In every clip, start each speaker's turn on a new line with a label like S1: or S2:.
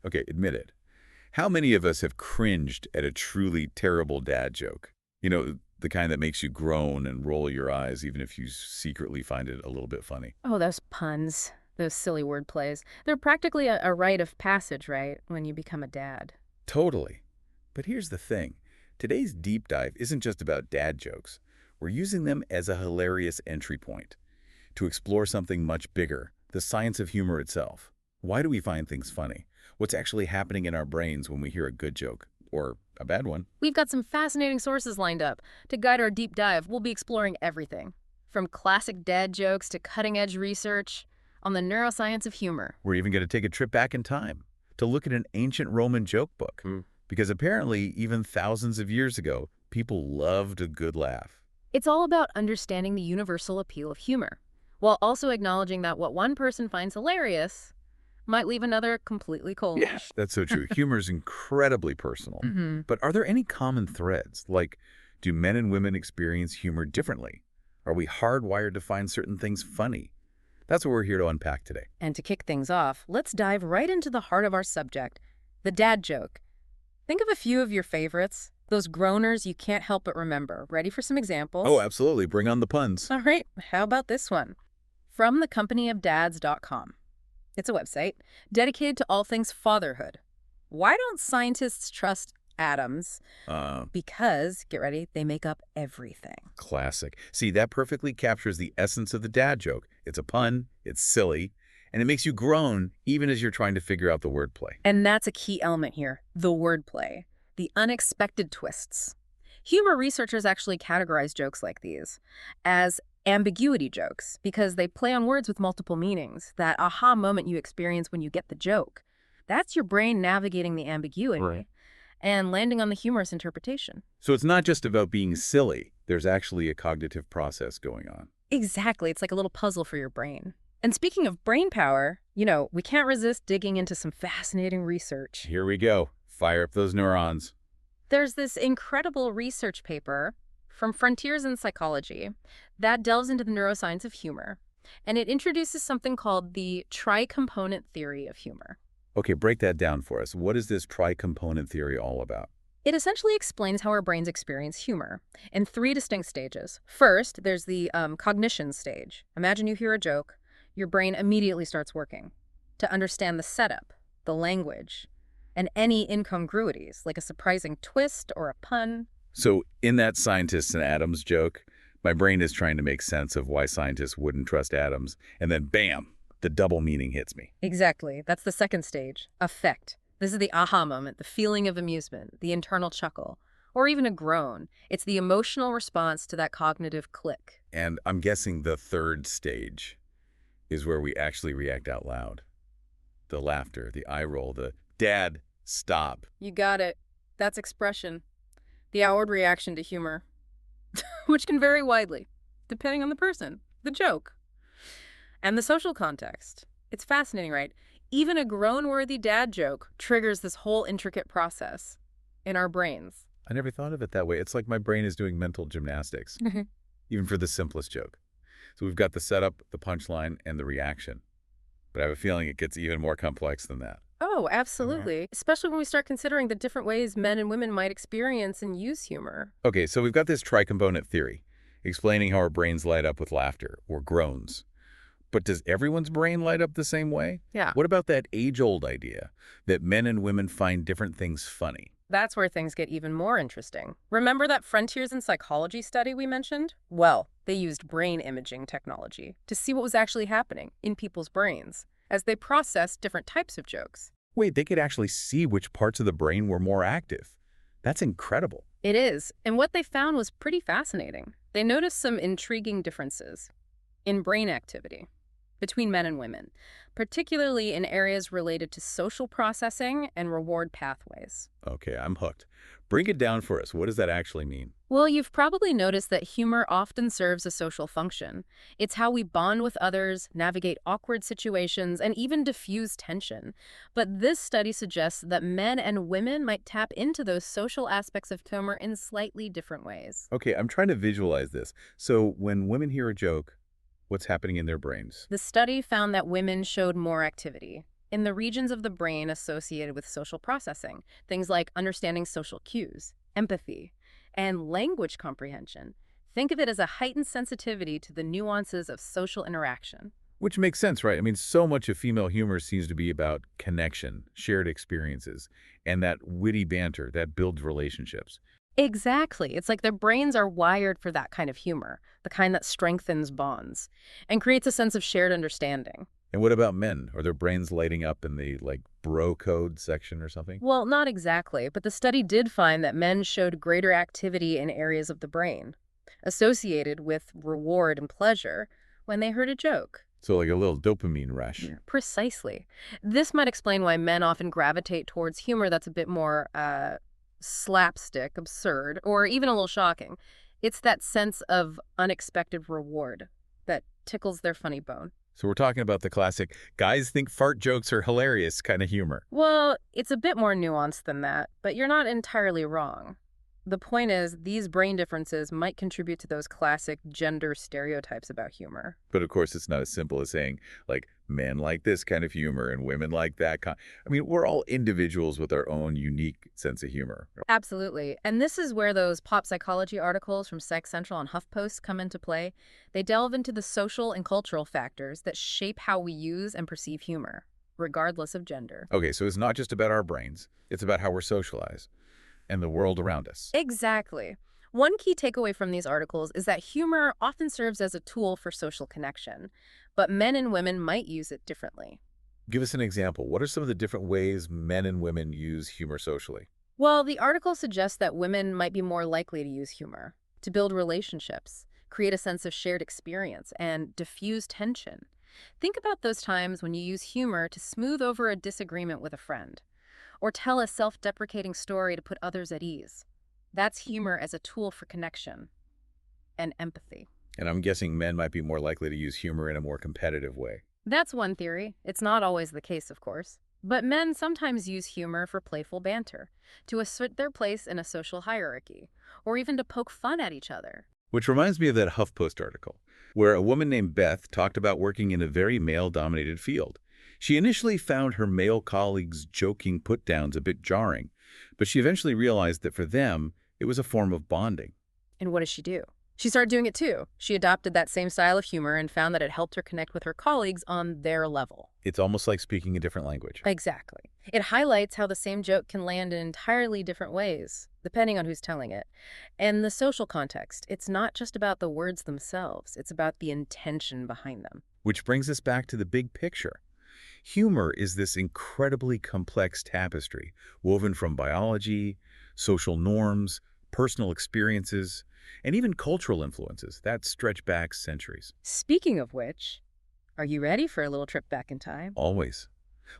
S1: Okay, admit it. How many of us have cringed at a truly terrible dad joke? You know, the kind that makes you groan and roll your eyes even if you secretly find it a little bit funny.
S2: Oh, those puns, those silly word plays. They're practically a rite of passage, right, when you become a dad.
S1: Totally. But here's the thing. Today's deep dive isn't just about dad jokes. We're using them as a hilarious entry point to explore something much bigger, the science of humor itself. Why do we find things funny? What's actually happening in our brains when we hear a good joke? Or a bad one?
S2: We've got some fascinating sources lined up. To guide our deep dive, we'll be exploring everything, from classic dad jokes to cutting-edge research on the neuroscience of humor.
S1: We're even going to take a trip back in time to look at an ancient Roman joke book. Because apparently, even thousands of years ago, people loved a good laugh.
S2: It's all about understanding the universal appeal of humor, while also acknowledging that what one person finds hilarious might leave another completely cold.
S1: Yes, that's so true. Humor is incredibly personal. But are there any common threads? Like, do men and women experience humor differently? Are we hardwired to find certain things funny? That's what we're here to unpack today.
S2: And to kick things off, let's dive right into the heart of our subject, the dad joke. Think of a few of your favorites, those groaners you can't help but remember. Ready for some examples?
S1: Oh, absolutely. Bring on the puns.
S2: All right, how about this one? From thecompanyofdads.com. It's a website dedicated to all things fatherhood. Why don't scientists trust atoms? Because, get ready, they make up everything.
S1: Classic. See, that perfectly captures the essence of the dad joke. It's a pun, it's silly, and it makes you groan even as you're trying to figure out the wordplay.
S2: And that's a key element here, the wordplay, the unexpected twists. Humor researchers actually categorize jokes like these as ambiguity jokes because they play on words with multiple meanings, that aha moment you experience when you get the joke. That's your brain navigating the ambiguity.
S1: Right.
S2: And landing on the humorous interpretation.
S1: So it's not just about being silly. There's actually a cognitive process going on.
S2: Exactly. It's like a little puzzle for your brain. And speaking of brain power, we can't resist digging into some fascinating research.
S1: Here we go. Fire up those neurons.
S2: There's this incredible research paper from Frontiers in Psychology that delves into the neuroscience of humor, and it introduces something called the tri-component theory of humor.
S1: Okay, break that down for us. What is this tri-component theory all about?
S2: It essentially explains how our brains experience humor in three distinct stages. First, there's the cognition stage. Imagine you hear a joke. Your brain immediately starts working to understand the setup, the language, and any incongruities, like a surprising twist or a pun.
S1: So in that scientists and atoms joke, my brain is trying to make sense of why scientists wouldn't trust atoms, and then bam, the double meaning hits me.
S2: Exactly. That's the second stage, affect. This is the aha moment, the feeling of amusement, the internal chuckle, or even a groan. It's the emotional response to that cognitive click.
S1: And I'm guessing the third stage is where we actually react out loud. The laughter, the eye roll, the dad, stop.
S2: You got it. That's expression. The outward reaction to humor, which can vary widely, depending on the person, the joke, and the social context. It's fascinating, right? Even a groan-worthy dad joke triggers this whole intricate process in our brains.
S1: I never thought of it that way. It's like my brain is doing mental gymnastics, even for the simplest joke. So we've got the setup, the punchline, and the reaction. But I have a feeling it gets even more complex than that.
S2: Oh, absolutely. Especially when we start considering the different ways men and women might experience and use humor.
S1: Okay, so we've got this tri-component theory, explaining how our brains light up with laughter, or groans. But does everyone's brain light up the same way?
S2: Yeah.
S1: What about that age-old idea that men and women find different things funny?
S2: That's where things get even more interesting. Remember that Frontiers in Psychology study we mentioned? Well, they used brain imaging technology to see what was actually happening in people's brains as they processed different types of jokes.
S1: Wait, they could actually see which parts of the brain were more active. That's incredible.
S2: It is, and what they found was pretty fascinating. They noticed some intriguing differences in brain activity between men and women, particularly in areas related to social processing and reward pathways.
S1: Okay, I'm hooked. Bring it down for us. What does that actually mean?
S2: Well, you've probably noticed that humor often serves a social function. It's how we bond with others, navigate awkward situations, and even diffuse tension. But this study suggests that men and women might tap into those social aspects of humor in slightly different ways.
S1: Okay, I'm trying to visualize this. So when women hear a joke, what's happening in their brains?
S2: The study found that women showed more activity, in the regions of the brain associated with social processing, things like understanding social cues, empathy, and language comprehension. Think of it as a heightened sensitivity to the nuances of social interaction.
S1: Which makes sense, right? I mean, so much of female humor seems to be about connection, shared experiences, and that witty banter that builds relationships.
S2: Exactly. It's like their brains are wired for that kind of humor, the kind that strengthens bonds and creates a sense of shared understanding.
S1: And what about men? Are their brains lighting up in the, like, bro code section or something?
S2: Well, not exactly, but the study did find that men showed greater activity in areas of the brain associated with reward and pleasure when they heard a joke.
S1: So like a little dopamine rush.
S2: Yeah. Precisely. This might explain why men often gravitate towards humor that's a bit more slapstick, absurd, or even a little shocking. It's that sense of unexpected reward that tickles their funny bone.
S1: So we're talking about the classic, guys think fart jokes are hilarious kind of humor.
S2: Well, it's a bit more nuanced than that, but you're not entirely wrong. The point is, these brain differences might contribute to those classic gender stereotypes about humor.
S1: But of course, it's not as simple as saying, like, men like this kind of humor and women like that kind. I mean, we're all individuals with our own unique sense of humor.
S2: Absolutely. And this is where those pop psychology articles from Psych Central and HuffPost come into play. They delve into the social and cultural factors that shape how we use and perceive humor, regardless of gender.
S1: Okay, so it's not just about our brains. It's about how we're socialized and the world around us.
S2: Exactly. One key takeaway from these articles is that humor often serves as a tool for social connection, but men and women might use it differently.
S1: Give us an example. What are some of the different ways men and women use humor socially?
S2: Well, the article suggests that women might be more likely to use humor to build relationships, create a sense of shared experience, and diffuse tension. Think about those times when you use humor to smooth over a disagreement with a friend, or tell a self-deprecating story to put others at ease. That's humor as a tool for connection and empathy.
S1: And I'm guessing men might be more likely to use humor in a more competitive way.
S2: That's one theory. It's not always the case, of course. But men sometimes use humor for playful banter, to assert their place in a social hierarchy, or even to poke fun at each other.
S1: Which reminds me of that HuffPost article, where a woman named Beth talked about working in a very male-dominated field. She initially found her male colleagues' joking put-downs a bit jarring, but she eventually realized that for them, it was a form of bonding.
S2: And what does she do? She started doing it too. She adopted that same style of humor and found that it helped her connect with her colleagues on their level.
S1: It's almost like speaking a different language.
S2: Exactly. It highlights how the same joke can land in entirely different ways, depending on who's telling it. And the social context, it's not just about the words themselves, it's about the intention behind them.
S1: Which brings us back to the big picture. Humor is this incredibly complex tapestry, woven from biology, social norms, personal experiences, and even cultural influences that stretch back centuries.
S2: Speaking of which, are you ready for a little trip back in time?
S1: Always.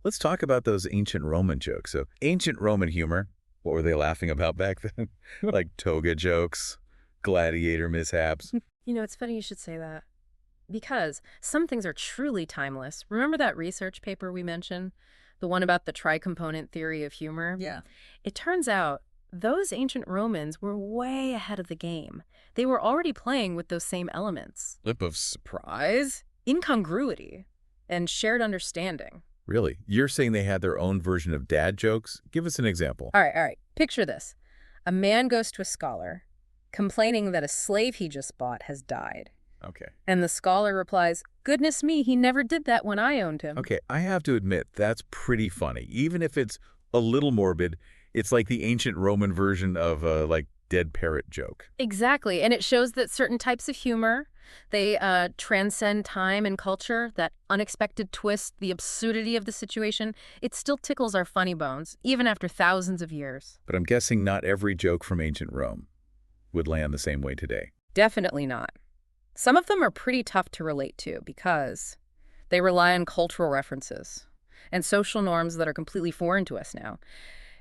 S1: Let's talk about those ancient Roman jokes. So, ancient Roman humor, what were they laughing about back then? Like toga jokes, gladiator mishaps.
S2: You know, it's funny you should say that. Because some things are truly timeless. Remember that research paper we mentioned? The one about the tri-component theory of humor?
S3: Yeah.
S2: It turns out those ancient Romans were way ahead of the game. They were already playing with those same elements.
S1: Lip of
S2: Surprise, incongruity, and shared understanding.
S1: Really? You're saying they had their own version of dad jokes? Give us an example.
S2: All right. Picture this. A man goes to a scholar, complaining that a slave he just bought has died.
S1: Okay.
S2: And the scholar replies, "Goodness me, he never did that when I owned him."
S1: Okay, I have to admit, that's pretty funny. Even if it's a little morbid, it's like the ancient Roman version of a, like, dead parrot joke.
S2: Exactly. And it shows that certain types of humor, they transcend time and culture, that unexpected twist, the absurdity of the situation. It still tickles our funny bones, even after thousands of years.
S1: But I'm guessing not every joke from ancient Rome would land the same way today.
S2: Definitely not. Some of them are pretty tough to relate to because they rely on cultural references and social norms that are completely foreign to us now.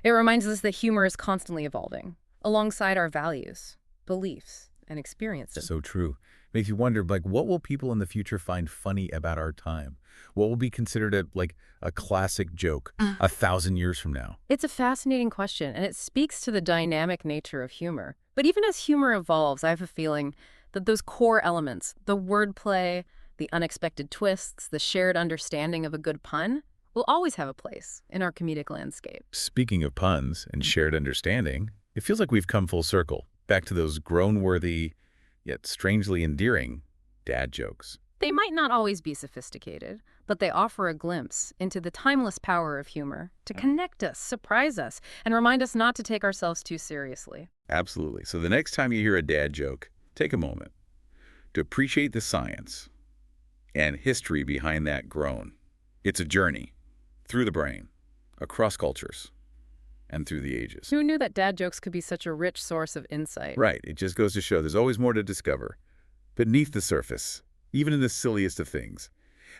S2: It reminds us that humor is constantly evolving alongside our values, beliefs, and experiences.
S1: So true. Makes you wonder, like, what will people in the future find funny about our time? What will be considered a classic joke 1,000 years from now?
S2: It's a fascinating question, and it speaks to the dynamic nature of humor. But even as humor evolves, I have a feeling that those core elements, the wordplay, the unexpected twists, the shared understanding of a good pun, will always have a place in our comedic landscape.
S1: Speaking of puns and shared understanding, it feels like we've come full circle, back to those grown-worthy, yet strangely endearing, dad jokes.
S2: They might not always be sophisticated, but they offer a glimpse into the timeless power of humor to connect us, surprise us, and remind us not to take ourselves too seriously.
S1: Absolutely. So the next time you hear a dad joke, take a moment to appreciate the science and history behind that groan. It's a journey through the brain, across cultures, and through the ages.
S2: Who knew that dad jokes could be such a rich source of insight?
S1: Right. It just goes to show there's always more to discover beneath the surface, even in the silliest of things.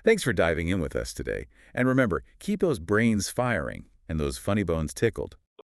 S1: Thanks for diving in with us today. And remember, keep those brains firing and those funny bones tickled.